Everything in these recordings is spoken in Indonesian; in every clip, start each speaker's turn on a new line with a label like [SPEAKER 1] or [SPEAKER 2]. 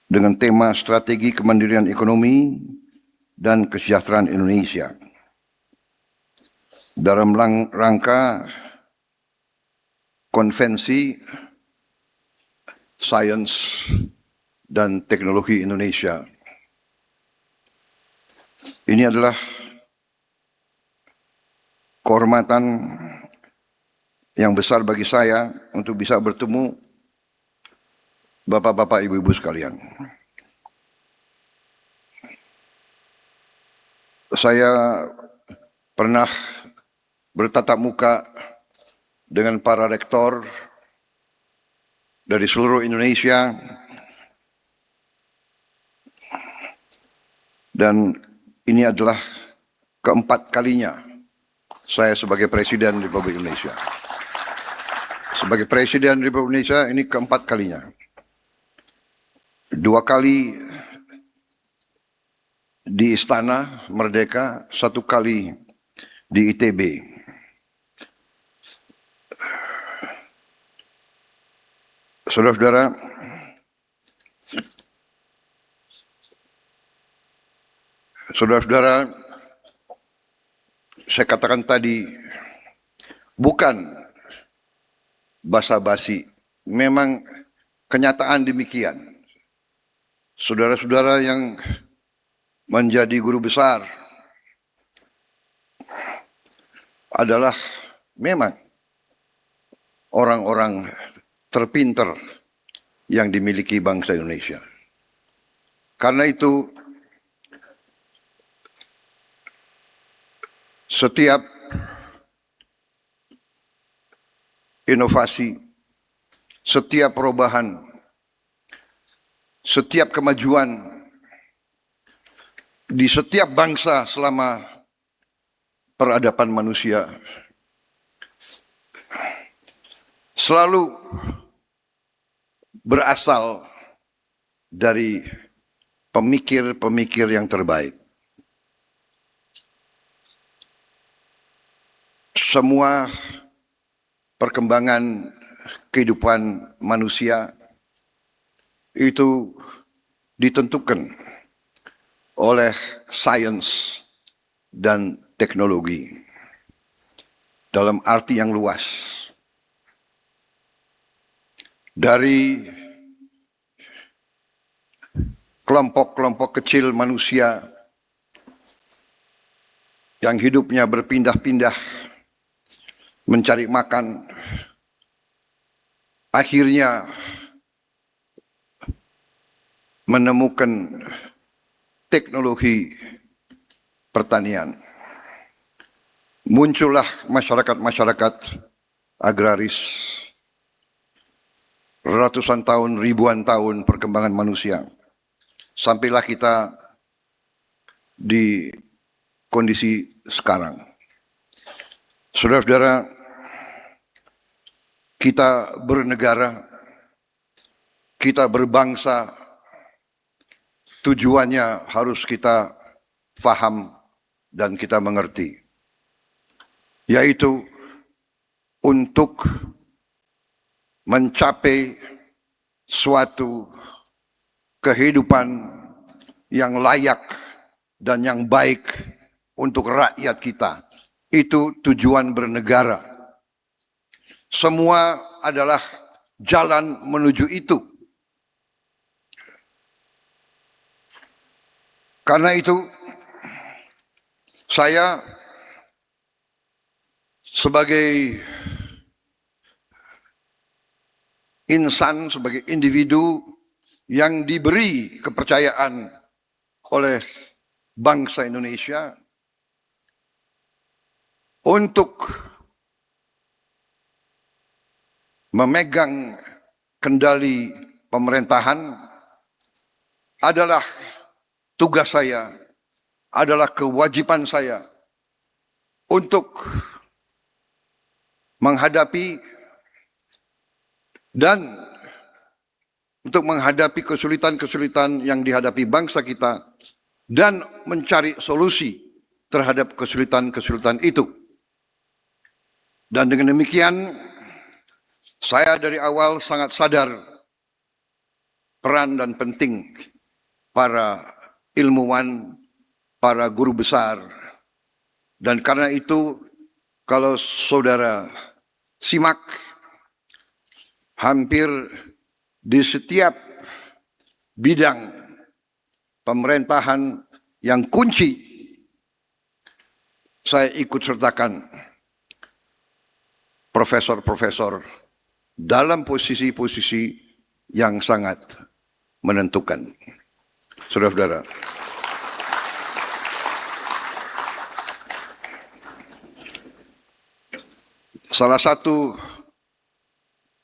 [SPEAKER 1] dengan tema Strategi Kemandirian Ekonomi dan Kesejahteraan Indonesia. Dalam rangka konvensi Sains dan Teknologi Indonesia. Ini adalah kehormatan yang besar bagi saya untuk bisa bertemu Bapak-bapak, Ibu-ibu sekalian. Saya pernah bertatap muka dengan para rektor dari seluruh Indonesia dan ini adalah keempat kalinya saya sebagai Presiden Republik Indonesia. Sebagai Presiden Republik Indonesia ini keempat kalinya. 2 kali di Istana Merdeka, 1 kali di ITB. Saudara-saudara, saya katakan tadi, bukan basa-basi, memang kenyataan demikian. Saudara-saudara yang menjadi guru besar adalah memang orang-orang terpinter yang dimiliki bangsa Indonesia. Karena itu, setiap inovasi, setiap perubahan, setiap kemajuan di setiap bangsa selama peradaban manusia selalu berasal dari pemikir-pemikir yang terbaik. Semua perkembangan kehidupan manusia itu ditentukan oleh sains dan teknologi dalam arti yang luas. Dari kelompok-kelompok kecil manusia yang hidupnya berpindah-pindah mencari makan, akhirnya menemukan teknologi pertanian. Muncullah masyarakat-masyarakat agraris. Ratusan tahun, ribuan tahun perkembangan manusia. Sampailah kita di kondisi sekarang. Saudara-saudara, kita bernegara, kita berbangsa, tujuannya harus kita faham dan kita mengerti, yaitu untuk mencapai suatu kehidupan yang layak dan yang baik untuk rakyat kita. Itu tujuan bernegara. Semua adalah jalan menuju itu. Karena itu, saya sebagai insan, sebagai individu yang diberi kepercayaan oleh bangsa Indonesia untuk memegang kendali pemerintahan adalah tugas saya, adalah kewajiban saya untuk menghadapi dan untuk menghadapi kesulitan-kesulitan yang dihadapi bangsa kita dan mencari solusi terhadap kesulitan-kesulitan itu. Dan dengan demikian, saya dari awal sangat sadar peran dan penting para ilmuwan, para guru besar. Dan karena itu, kalau saudara simak, hampir di setiap bidang pemerintahan yang kunci, saya ikut sertakan profesor-profesor dalam posisi-posisi yang sangat menentukan. Saudara-saudara, salah satu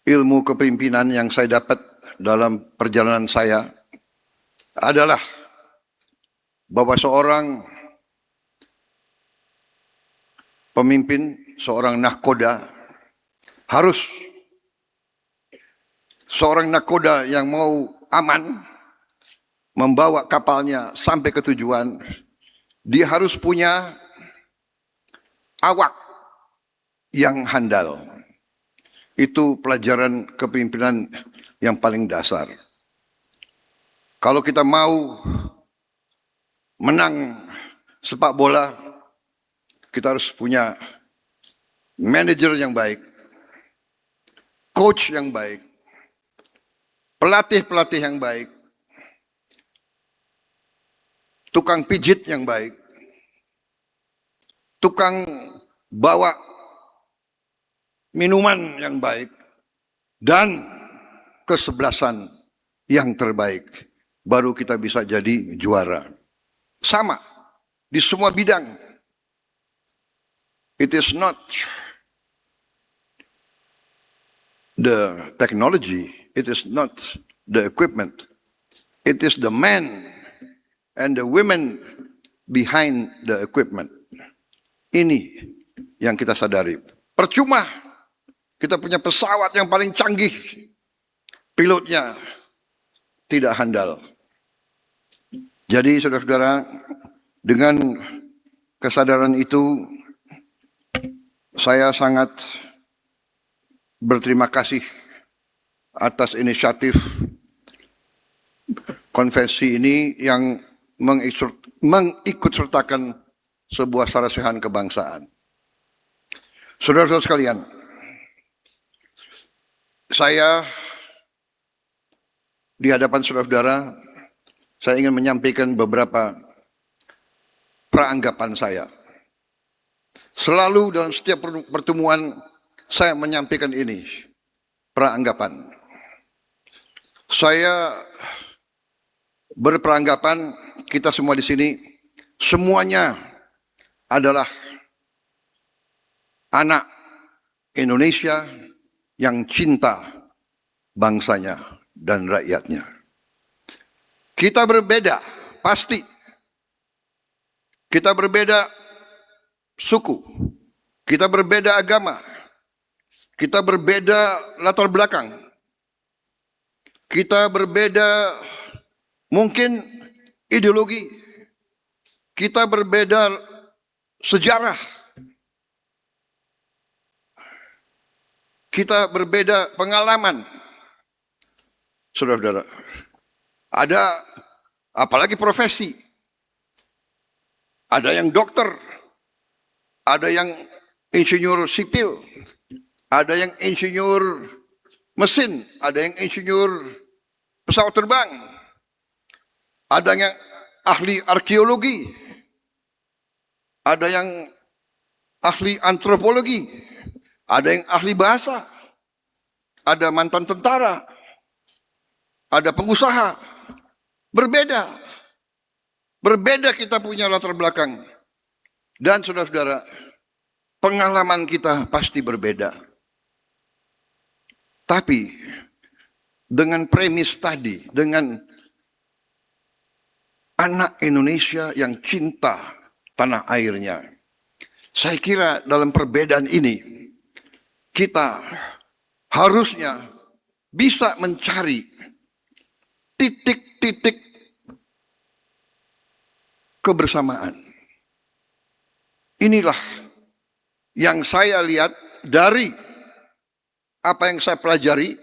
[SPEAKER 1] ilmu kepemimpinan yang saya dapat dalam perjalanan saya adalah bahwa seorang pemimpin, seorang nahkoda harus seorang nahkoda yang mau aman membawa kapalnya sampai ke tujuan, dia harus punya awak yang handal. Itu pelajaran kepemimpinan yang paling dasar. Kalau kita mau menang sepak bola, kita harus punya manajer yang baik, coach yang baik, pelatih-pelatih yang baik, tukang pijit yang baik, tukang bawa minuman yang baik, dan kesebelasan yang terbaik. Baru kita bisa jadi juara. Sama di semua bidang. It is not the technology, it is not the equipment, it is the men and the women behind the equipment. Ini yang kita sadari. Percuma kita punya pesawat yang paling canggih, pilotnya tidak handal. Jadi saudara-saudara, dengan kesadaran itu, saya sangat berterima kasih atas inisiatif konvensi ini yang mengikut sertakan sebuah sarasehan kebangsaan. Saudara-saudara sekalian, saya di hadapan saudara-saudara, saya ingin menyampaikan beberapa peranggapan saya. Selalu dalam setiap pertemuan saya menyampaikan ini, peranggapan. Saya berperanggapan kita semua di sini semuanya adalah anak Indonesia yang cinta bangsanya dan rakyatnya. Kita berbeda, pasti. Kita berbeda suku, kita berbeda agama, kita berbeda latar belakang, kita berbeda mungkin ideologi, kita berbeda sejarah, kita berbeda pengalaman. Saudara-saudara, ada apalagi profesi, ada yang dokter, ada yang insinyur sipil, ada yang insinyur mesin, ada yang insinyur pesawat terbang, ada yang ahli arkeologi, ada yang ahli antropologi, ada yang ahli bahasa, ada mantan tentara, ada pengusaha. Berbeda. Berbeda kita punya latar belakang. Dan saudara-saudara, pengalaman kita pasti berbeda. Tapi dengan premis tadi, dengan anak Indonesia yang cinta tanah airnya, saya kira dalam perbedaan ini kita harusnya bisa mencari titik-titik kebersamaan. Inilah yang saya lihat dari apa yang saya pelajari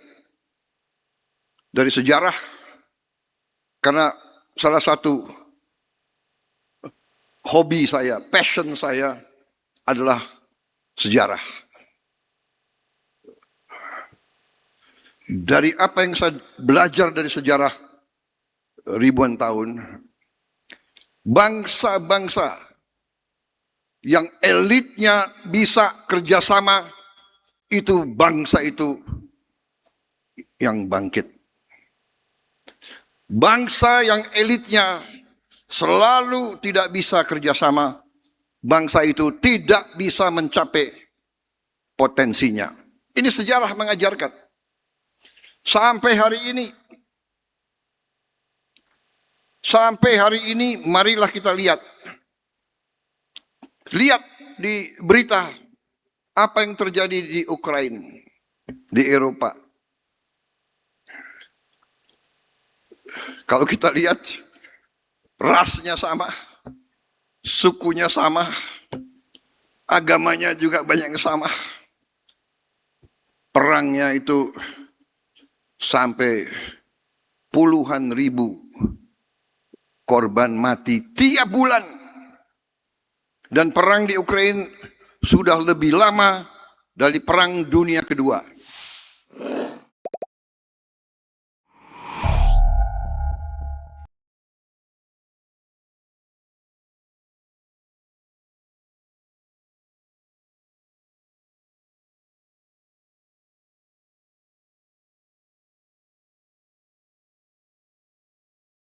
[SPEAKER 1] dari sejarah, Karena salah satu hobi saya, passion saya adalah sejarah. Dari apa yang saya belajar dari sejarah ribuan tahun, bangsa-bangsa yang elitnya bisa kerjasama, itu bangsa itu yang bangkit. Bangsa yang elitnya selalu tidak bisa kerjasama, bangsa itu tidak bisa mencapai potensinya. Ini sejarah mengajarkan. Sampai hari ini, marilah kita lihat di berita apa yang terjadi di Ukraina, di Eropa. Kalau kita lihat, rasnya sama, sukunya sama, agamanya juga banyak yang sama. Perangnya itu sampai puluhan ribu korban mati tiap bulan. Dan perang di Ukraina sudah lebih lama dari Perang Dunia Kedua.